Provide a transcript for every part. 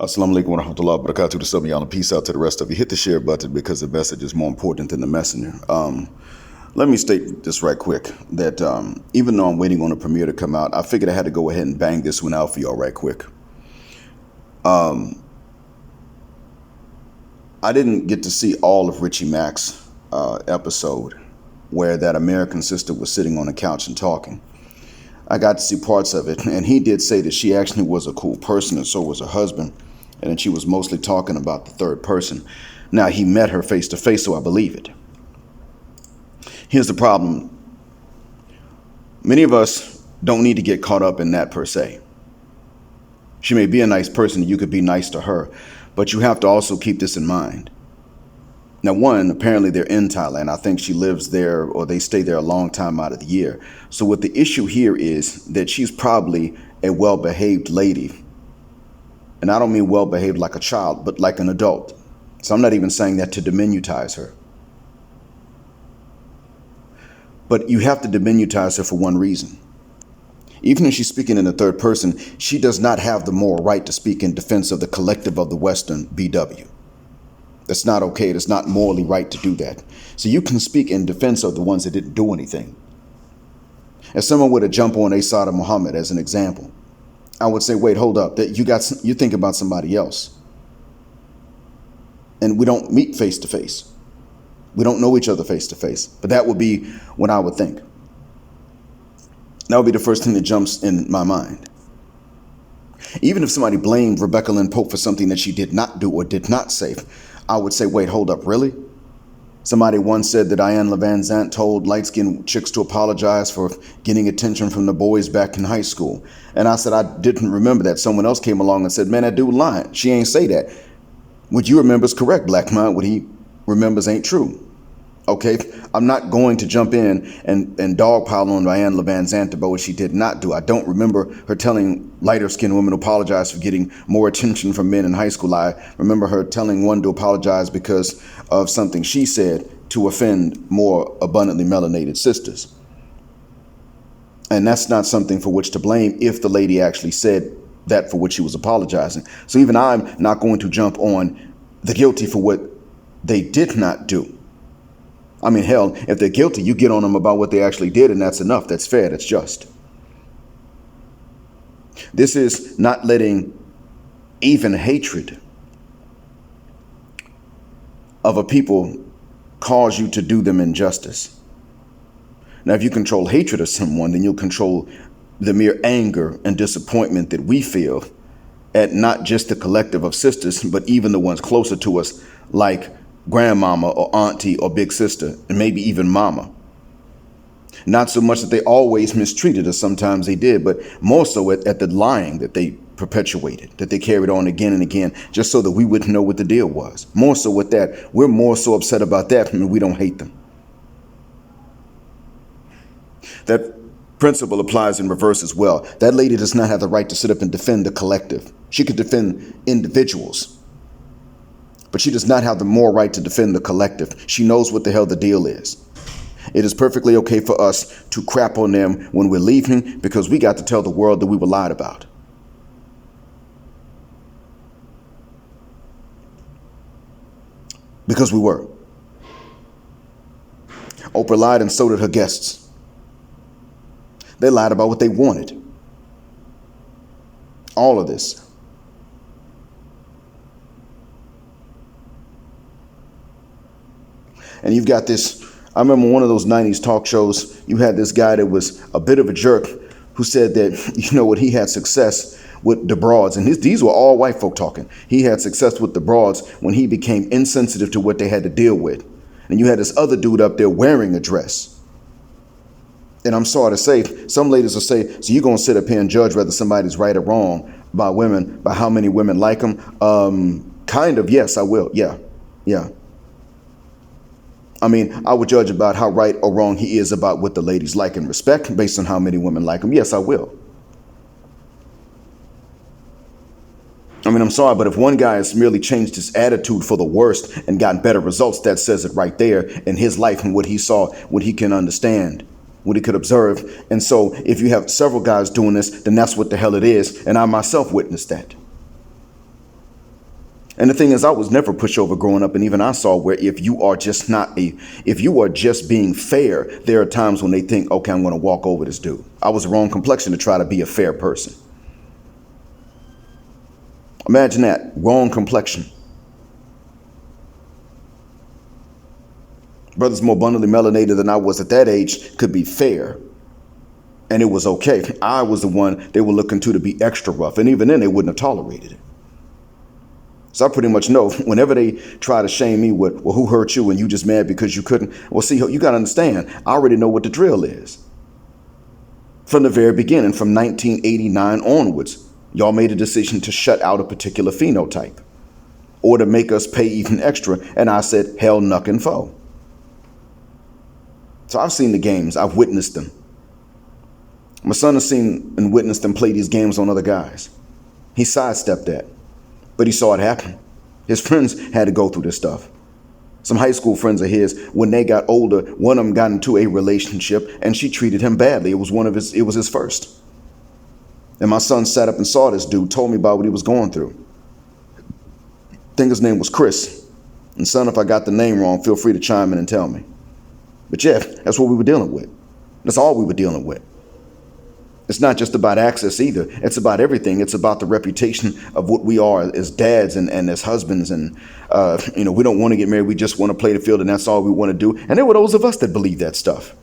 Assalamu alaikum wa rahmatullahi wa barakatuh to some of y'all, and peace out to the rest of you. Hit the share button because the message is more important than the messenger. Let me state this right quick, that even though I'm waiting on a premiere to come out, I figured I had to go ahead and bang this one out for y'all right quick. I didn't get to see all of Richie Mac's episode where that American sister was sitting on a couch and talking. I got to see parts of it, and he did say that she actually was a cool person, and so was her husband, and that she was mostly talking about the third person. Now, he met her face to face, so I believe it. Here's the problem. Many of us don't need to get caught up in that per se. She may be a nice person, and you could be nice to her, but you have to also keep this in mind. Now, one, apparently they're in Thailand. I think she lives there, or they stay there a long time out of the year. So what the issue here is that she's probably a well-behaved lady. And I don't mean well-behaved like a child, but like an adult. So I'm not even saying that to diminutize her. But you have to diminutize her for one reason. Even if she's speaking in the third person, she does not have the moral right to speak in defense of the collective of the Western BW. That's not okay. It's not morally right to do that. So you can speak in defense of the ones that didn't do anything. If someone were to jump on Asada Muhammad as an example, I would say, wait, hold up. That you think about somebody else. And we don't meet face to face. We don't know each other face to face. But that would be what I would think. That would be the first thing that jumps in my mind. Even if somebody blamed Rebecca Lynn Pope for something that she did not do or did not say, I would say, wait, hold up, really? Somebody once said that Diane Van Zandt told light-skinned chicks to apologize for getting attention from the boys back in high school. And I said I didn't remember that. Someone else came along and said, man, that dude lying. She ain't say that. What you remember is correct, Black Mind. What he remembers ain't true. Okay, I'm not going to jump in and dogpile on Diane Van Zandt about what she did not do. I don't remember her telling lighter-skinned women to apologize for getting more attention from men in high school. I remember her telling one to apologize because of something she said to offend more abundantly melanated sisters. And that's not something for which to blame if the lady actually said that for which she was apologizing. So even I'm not going to jump on the guilty for what they did not do. I mean, hell, if they're guilty, you get on them about what they actually did, and that's enough. That's fair. That's just. This is not letting even hatred of a people cause you to do them injustice. Now, if you control hatred of someone, then you'll control the mere anger and disappointment that we feel at not just the collective of sisters, but even the ones closer to us, like grandmama or auntie or big sister, and maybe even mama. Not so much that they always mistreated us, sometimes they did, but more so at the lying that they perpetuated, that they carried on again and again, just so that we wouldn't know what the deal was. More so with that, we're more so upset about that, and we don't hate them. That principle applies in reverse as well. That lady does not have the right to sit up and defend the collective. She could defend individuals, but she does not have the moral right to defend the collective. She knows what the hell the deal is. It is perfectly okay for us to crap on them when we're leaving because we got to tell the world that we were lied about. Because we were. Oprah lied and so did her guests. They lied about what they wanted. All of this. And you've got this, I remember one of those 90s talk shows, you had this guy that was a bit of a jerk who said that, you know what, he had success with the broads. And these were all white folk talking. He had success with the broads when he became insensitive to what they had to deal with. And you had this other dude up there wearing a dress. And I'm sorry to say, some ladies will say, so you're going to sit up here and judge whether somebody's right or wrong by women, by how many women like them? Kind of, yes, I will. Yeah. I mean, I would judge about how right or wrong he is about what the ladies like and respect based on how many women like him. Yes, I will. I mean, I'm sorry, but if one guy has merely changed his attitude for the worst and gotten better results, that says it right there in his life and what he saw, what he can understand, what he could observe. And so if you have several guys doing this, then that's what the hell it is. And I myself witnessed that. And the thing is, I was never pushed over growing up. And even I saw where if you are just being fair, there are times when they think, okay, I'm going to walk over this dude. I was the wrong complexion to try to be a fair person. Imagine that, wrong complexion. Brothers more abundantly melanated than I was at that age could be fair. And it was okay. I was the one they were looking to be extra rough. And even then, they wouldn't have tolerated it. So I pretty much know whenever they try to shame me with, well, who hurt you and you just mad because you couldn't? Well, see, you got to understand, I already know what the drill is. From the very beginning, from 1989 onwards, y'all made a decision to shut out a particular phenotype or to make us pay even extra. And I said, hell, nuck and foe. So I've seen the games. I've witnessed them. My son has seen and witnessed them play these games on other guys. He sidestepped that. But he saw it happen. His friends had to go through this stuff. Some high school friends of his, when they got older, one of them got into a relationship and she treated him badly. It was his first. And my son sat up and saw this dude, told me about what he was going through. I think his name was Chris. And son, if I got the name wrong, feel free to chime in and tell me. But yeah, that's what we were dealing with. That's all we were dealing with. It's not just about access either. It's about everything. It's about the reputation of what we are as dads and as husbands. And, we don't want to get married. We just want to play the field and that's all we want to do. And there were those of us that believe that stuff.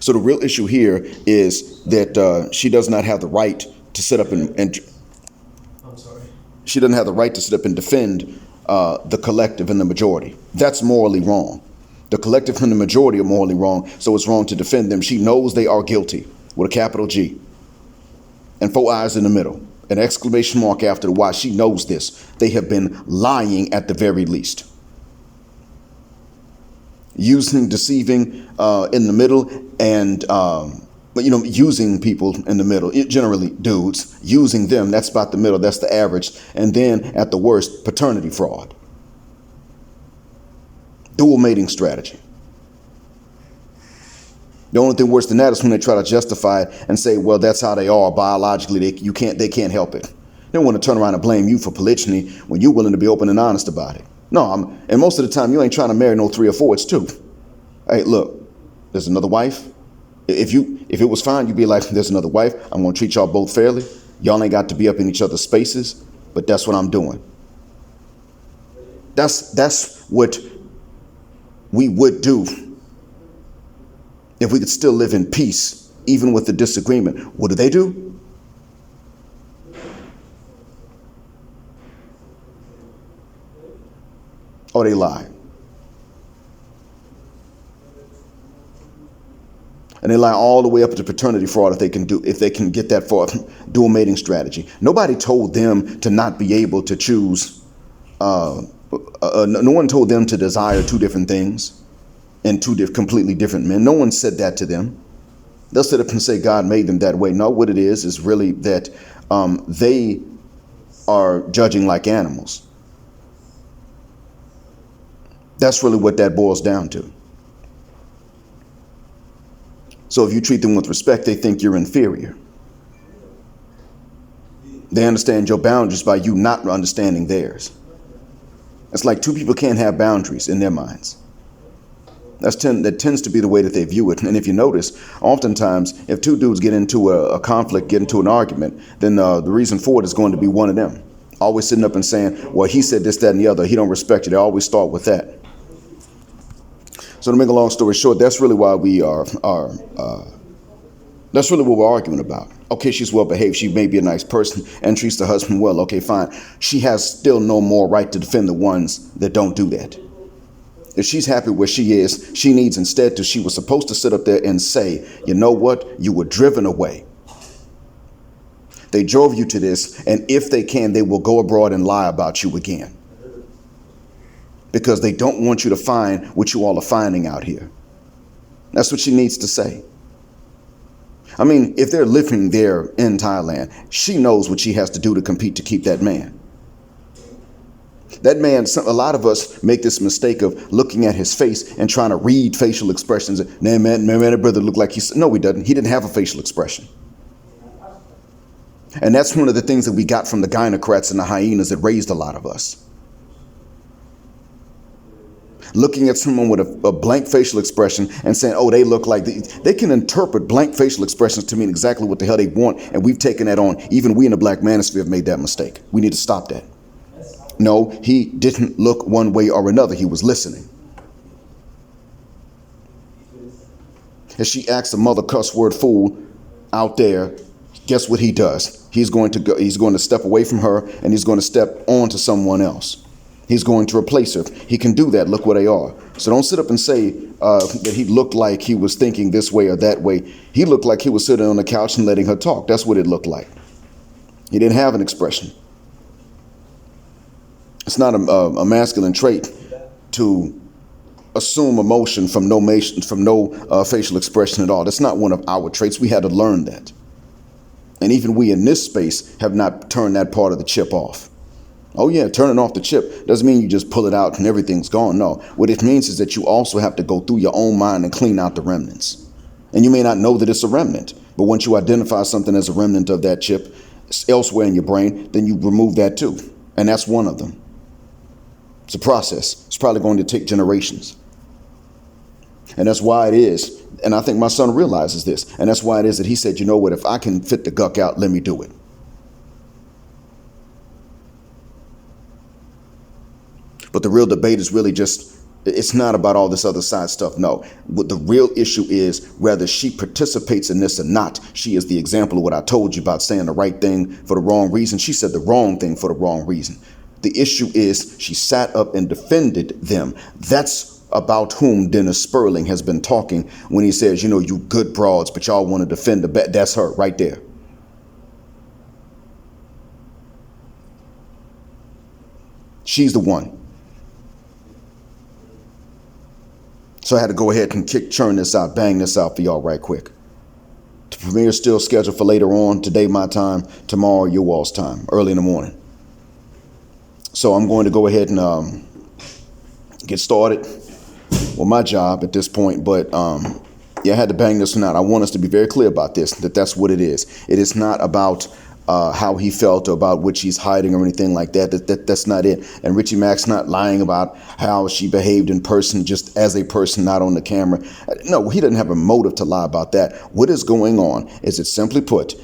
So the real issue here is that she does not have the right to sit up and I'm sorry. She doesn't have the right to sit up and defend the collective and the majority. That's morally wrong. The collective and the majority are morally wrong, so it's wrong to defend them. She knows they are guilty with a capital G and 4 eyes in the middle, an exclamation mark after the Y. She knows this. They have been lying at the very least. Using, deceiving in the middle and, using people in the middle, generally dudes, using them. That's about the middle. That's the average. And then at the worst, paternity fraud. Dual mating strategy. The only thing worse than that is when they try to justify it and say, well, that's how they are biologically. They can't help it. They want to turn around and blame you for polygyny when you're willing to be open and honest about it. No, and most of the time you ain't trying to marry no 3 or 4, it's 2. Hey, look, there's another wife. If it was fine, you'd be like, there's another wife. I'm going to treat y'all both fairly. Y'all ain't got to be up in each other's spaces, but that's what I'm doing. That's what we would do if we could still live in peace, even with the disagreement. What do they do? Oh, they lie. And they lie all the way up to paternity fraud if they can get that far. Dual mating strategy. Nobody told them to not be able to choose. No one told them to desire 2 different things and 2 completely different men. No one said that to them. They'll sit up and say God made them that way. No, what it is really that they are judging like animals. That's really what that boils down to. So if you treat them with respect, they think you're inferior. They understand your boundaries by you not understanding theirs. It's like 2 people can't have boundaries in their minds. That tends to be the way that they view it. And if you notice, oftentimes, if 2 dudes get into a conflict, get into an argument, then the reason for it is going to be one of them. Always sitting up and saying, well, he said this, that, and the other. He don't respect you. They always start with that. So to make a long story short, that's really why that's really what we're arguing about. Okay, she's well behaved. She may be a nice person and treats the husband well. Okay, fine. She has still no more right to defend the ones that don't do that. If she's happy where she is, she needs instead she was supposed to sit up there and say, you know what? You were driven away. They drove you to this. And if they can, they will go abroad and lie about you again. Because they don't want you to find what you all are finding out here. That's what she needs to say. I mean, if they're living there in Thailand, she knows what she has to do to compete to keep that man. That man, a lot of us make this mistake of looking at his face and trying to read facial expressions. Man, that brother looked like no, he doesn't. He didn't have a facial expression. And that's one of the things that we got from the hyenocrats and the hyenas that raised a lot of us. Looking at someone with a blank facial expression and saying, oh, they look like they can interpret blank facial expressions to mean exactly what the hell they want. And we've taken that on. Even we in the black manosphere have made that mistake. We need to stop that. No, he didn't look one way or another. He was listening. If she asks a mother cuss word fool out there, guess what he does? He's going to step away from her and he's going to step on to someone else. He's going to replace her. He can do that. Look where they are. So don't sit up and say that he looked like he was thinking this way or that way. He looked like he was sitting on the couch and letting her talk. That's what it looked like. He didn't have an expression. It's not a masculine trait to assume emotion from no facial expression at all. That's not one of our traits. We had to learn that. And even we in this space have not turned that part of the chip off. Oh yeah, turning off the chip doesn't mean you just pull it out and everything's gone. No, what it means is that you also have to go through your own mind and clean out the remnants. And you may not know that it's a remnant, but once you identify something as a remnant of that chip elsewhere in your brain, then you remove that too. And that's one of them. It's a process. It's probably going to take generations. And that's why it is, and I think my son realizes this, and that's why it is that he said, you know what, if I can fit the guck out, let me do it. But the real debate is really just, it's not about all this other side stuff. No, what the real issue is whether she participates in this or not. She is the example of what I told you about saying the right thing for the wrong reason. She said the wrong thing for the wrong reason. The issue is she sat up and defended them. That's about whom Dennis Sperling has been talking when he says, you know, you good broads, but y'all want to defend the bet. That's her right there. She's the one. So I had to go ahead and churn this out, bang this out for y'all right quick. The premiere is still scheduled for later on. Today, my time. Tomorrow, your all's time, early in the morning. So I'm going to go ahead and get started with my job at this point. But yeah, I had to bang this one out. I want us to be very clear about this, that's what it is. It is not about how he felt or about what she's hiding or anything like that. That's not it. And Richie Mac's not lying about how she behaved in person, just as a person, not on the camera. No, he doesn't have a motive to lie about that. What is going on is, it simply put,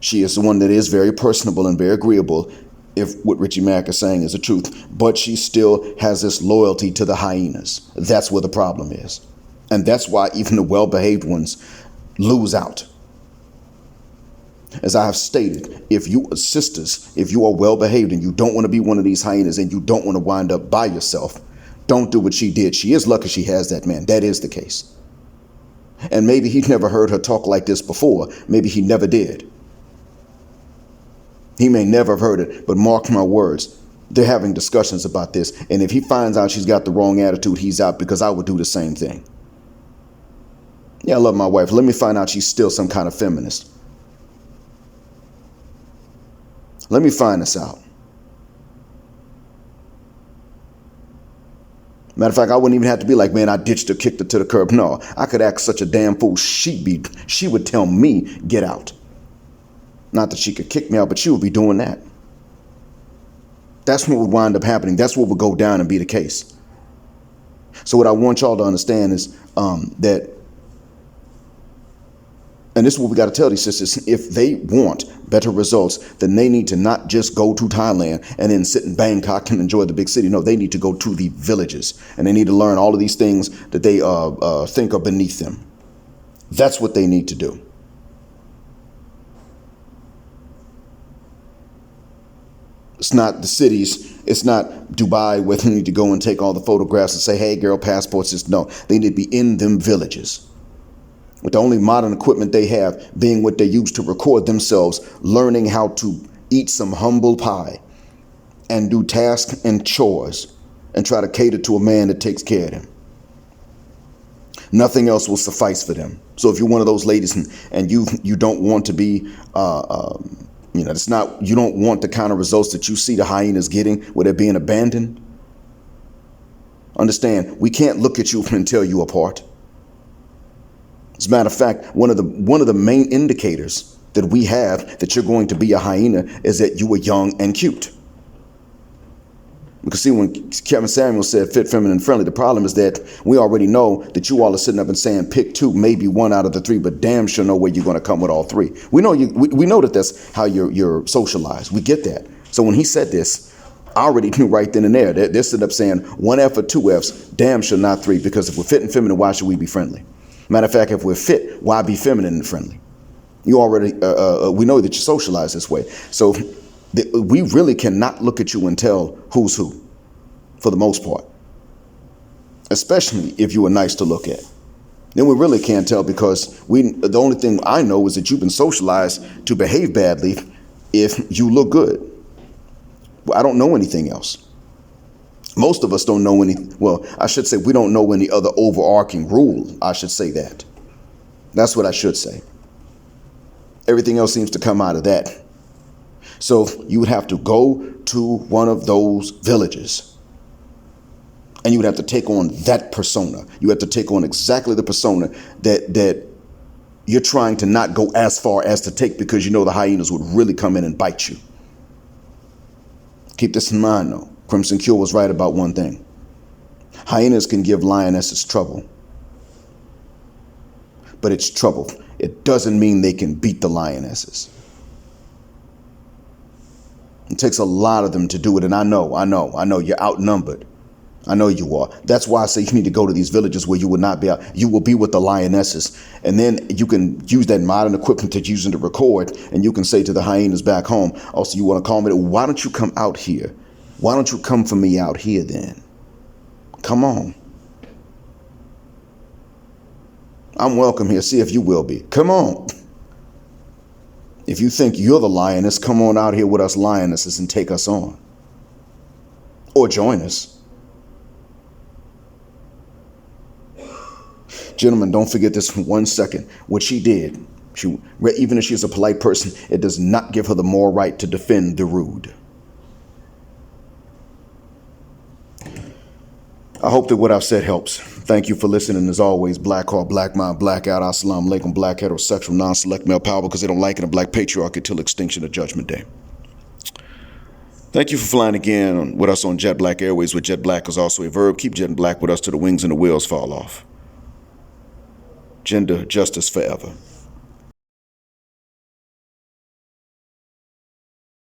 she is the one that is very personable and very agreeable, if what Richie Mac is saying is the truth, but she still has this loyalty to the hyenas. That's where the problem is. And that's why even the well-behaved ones lose out. As I have stated, if you are well-behaved and you don't want to be one of these hyenas and you don't want to wind up by yourself, don't do what she did. She is lucky she has that man. That is the case. And maybe he never heard her talk like this before. Maybe he never did. He may never have heard it, but mark my words, they're having discussions about this. And if he finds out she's got the wrong attitude, he's out, because I would do the same thing. Yeah, I love my wife. Let me find out she's still some kind of feminist. Let me find this out. Matter of fact, I wouldn't even have to be like, man, I ditched her, kicked her to the curb. No, I could act such a damn fool. She would tell me, get out. Not that she could kick me out, but she would be doing that. That's what would wind up happening. That's what would go down and be the case. So what I want y'all to understand is that, and this is what we got to tell these sisters, if they want better results, then they need to not just go to Thailand and then sit in Bangkok and enjoy the big city. No, they need to go to the villages, and they need to learn all of these things that they think are beneath them. That's what they need to do. It's not the cities. It's not Dubai where they need to go and take all the photographs and say, hey, girl, passports. Just no, they need to be in them villages, with the only modern equipment they have being what they use to record themselves, learning how to eat some humble pie and do tasks and chores and try to cater to a man that takes care of them. Nothing else will suffice for them. So if you're one of those ladies and you don't want to be, it's not, you don't want the kind of results that you see the hyenas getting where they're being abandoned. Understand, we can't look at you and tell you apart. As a matter of fact, one of the main indicators that we have that you're going to be a hyena is that you were young and cute. Because see, when Kevin Samuel said fit, feminine, friendly, the problem is that we already know that you all are sitting up and saying pick two, maybe one out of the three, but damn sure know where you're going to come with all three. We know we know that that's how you're socialized. We get that. So when he said this, I already knew right then and there. They're sitting up saying one F or two Fs, damn sure not three, because if we're fit and feminine, why should we be friendly? Matter of fact, if we're fit, why be feminine and friendly? You already, we know that you socialize this way. So we really cannot look at you and tell who's who, for the most part, especially if you were nice to look at. Then we really can't tell, because the only thing I know is that you've been socialized to behave badly if you look good. Well, I don't know anything else. Most of us don't know well, I should say we don't know any other overarching rule. I should say that. That's what I should say. Everything else seems to come out of that. So you would have to go to one of those villages, and you would have to take on that persona. You have to take on exactly the persona that you're trying to not go as far as to take, because you know the hyenas would really come in and bite you. Keep this in mind, though. Crimson Cure was right about one thing. Hyenas can give lionesses trouble. But it's trouble. It doesn't mean they can beat the lionesses. It takes a lot of them to do it. And I know you're outnumbered. I know you are. That's why I say you need to go to these villages where you will not be out. You will be with the lionesses. And then you can use that modern equipment that you're using to record. And you can say to the hyenas back home, also, you want to call me? Why don't you come out here? Why don't you come for me out here then? Come on. I'm welcome here. See if you will be. Come on. If you think you're the lioness, come on out here with us lionesses and take us on. Or join us. Gentlemen, don't forget this for 1 second. What she did, even if she's a polite person, it does not give her the moral right to defend the rude. I hope that what I've said helps. Thank you for listening. As always, Black Heart, Black Mind, Blackout, Assalamu alaikum, Black heterosexual, non-select male power, because they don't like it, a Black patriarchy till extinction of Judgment Day. Thank you for flying again with us on Jet Black Airways, where Jet Black is also a verb. Keep jetting black with us till the wings and the wheels fall off. Gender justice forever.